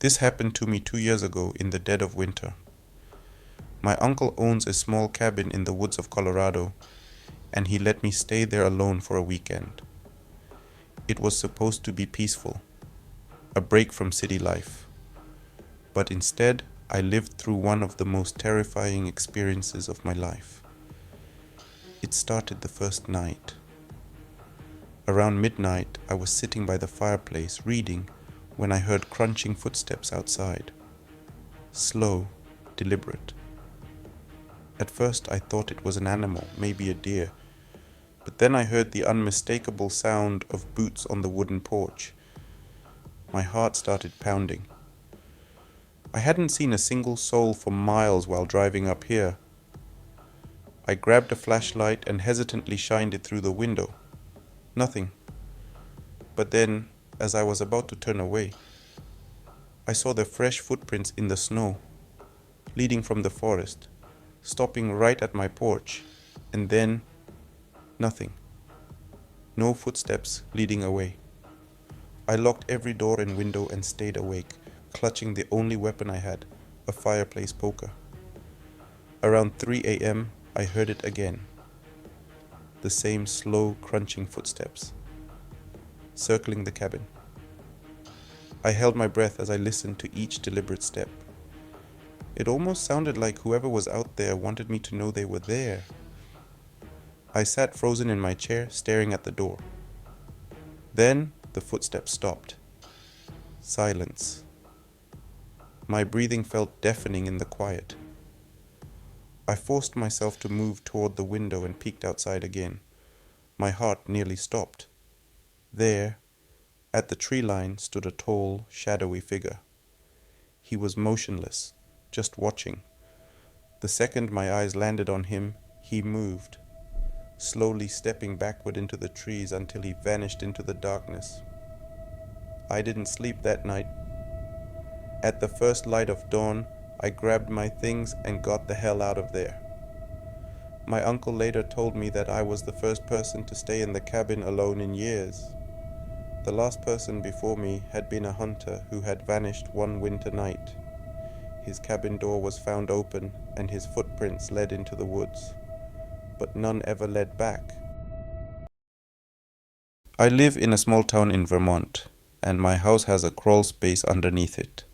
This happened to me 2 years ago in the dead of winter. My uncle owns a small cabin in the woods of Colorado, and he let me stay there alone for a weekend. It was supposed to be peaceful, a break from city life. But instead, I lived through one of the most terrifying experiences of my life. It started the first night. Around midnight, I was sitting by the fireplace reading when I heard crunching footsteps outside. Slow, deliberate. At first I thought it was an animal, maybe a deer, but then I heard the unmistakable sound of boots on the wooden porch. My heart started pounding. I hadn't seen a single soul for miles while driving up here. I grabbed a flashlight and hesitantly shined it through the window. Nothing. But then, as I was about to turn away, I saw the fresh footprints in the snow, leading from the forest, stopping right at my porch, and then nothing. No footsteps leading away. I locked every door and window and stayed awake, clutching the only weapon I had, a fireplace poker. Around 3 a.m., I heard it again. The same slow, crunching footsteps, circling the cabin. I held my breath as I listened to each deliberate step. It almost sounded like whoever was out there wanted me to know they were there. I sat frozen in my chair, staring at the door. Then the footsteps stopped. Silence. My breathing felt deafening in the quiet. I forced myself to move toward the window and peeked outside again. My heart nearly stopped. There, at the tree line, stood a tall, shadowy figure. He was motionless, just watching. The second my eyes landed on him, he moved, slowly stepping backward into the trees until he vanished into the darkness. I didn't sleep that night. At the first light of dawn, I grabbed my things and got the hell out of there. My uncle later told me that I was the first person to stay in the cabin alone in years. The last person before me had been a hunter who had vanished one winter night. His cabin door was found open and his footprints led into the woods, but none ever led back. I live in a small town in Vermont, and my house has a crawl space underneath it.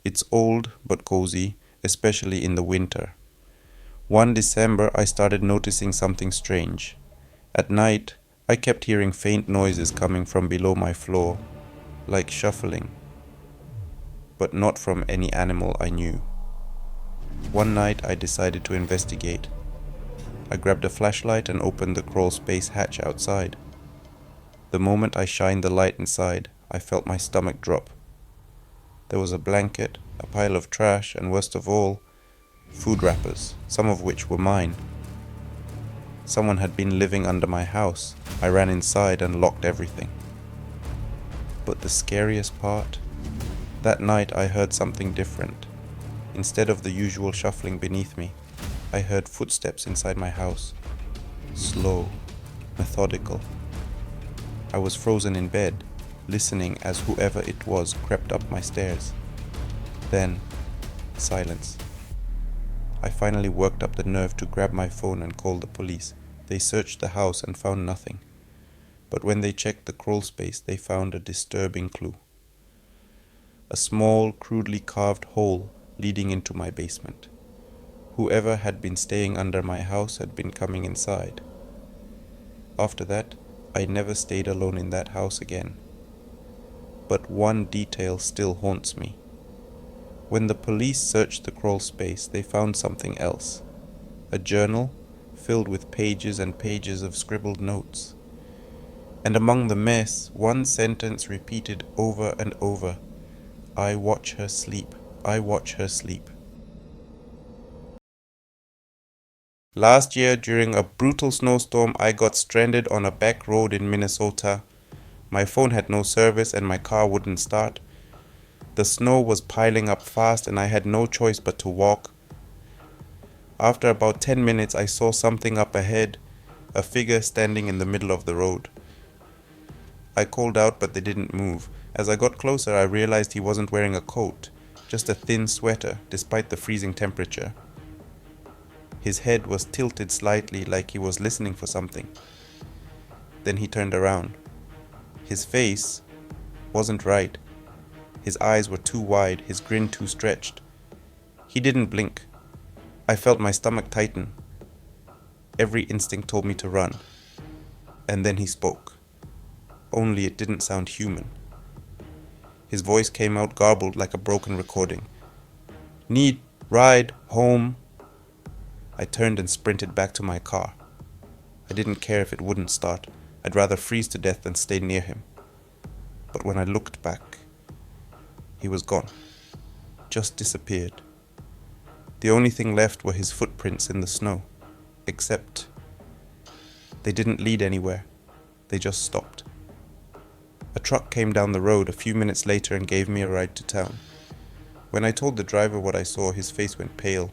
It's old but cozy, especially in the winter. One December, I started noticing something strange. At night, I kept hearing faint noises coming from below my floor, like shuffling, but not from any animal I knew. One night, I decided to investigate. I grabbed a flashlight and opened the crawl space hatch outside. The moment I shined the light inside, I felt my stomach drop. There was a blanket, a pile of trash, and worst of all, food wrappers, some of which were mine. Someone had been living under my house. I ran inside and locked everything. But the scariest part? That night I heard something different. Instead of the usual shuffling beneath me, I heard footsteps inside my house. Slow, methodical. I was frozen in bed, listening as whoever it was crept up my stairs. Then, silence. I finally worked up the nerve to grab my phone and call the police. They searched the house and found nothing. But when they checked the crawl space, they found a disturbing clue. A small, crudely carved hole leading into my basement. Whoever had been staying under my house had been coming inside. After that, I never stayed alone in that house again. But one detail still haunts me. When the police searched the crawl space, they found something else. A journal filled with pages and pages of scribbled notes. And among the mess, one sentence repeated over and over, "I watch her sleep. I watch her sleep." Last year, during a brutal snowstorm, I got stranded on a back road in Minnesota. My phone had no service and my car wouldn't start. The snow was piling up fast and I had no choice but to walk. After about 10 minutes, I saw something up ahead, a figure standing in the middle of the road. I called out, but they didn't move. As I got closer, I realized he wasn't wearing a coat, just a thin sweater, despite the freezing temperature. His head was tilted slightly like he was listening for something. Then he turned around. His face wasn't right. His eyes were too wide, his grin too stretched. He didn't blink. I felt my stomach tighten. Every instinct told me to run. And then he spoke. Only it didn't sound human. His voice came out garbled like a broken recording. Need ride home. I turned and sprinted back to my car. I didn't care if it wouldn't start. I'd rather freeze to death than stay near him. But when I looked back, he was gone. Just disappeared. The only thing left were his footprints in the snow. Except they didn't lead anywhere. They just stopped. A truck came down the road a few minutes later and gave me a ride to town. When I told the driver what I saw, his face went pale.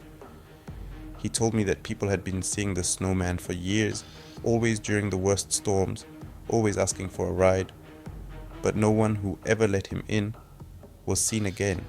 He told me that people had been seeing the snowman for years, always during the worst storms, always asking for a ride, but no one who ever let him in was seen again.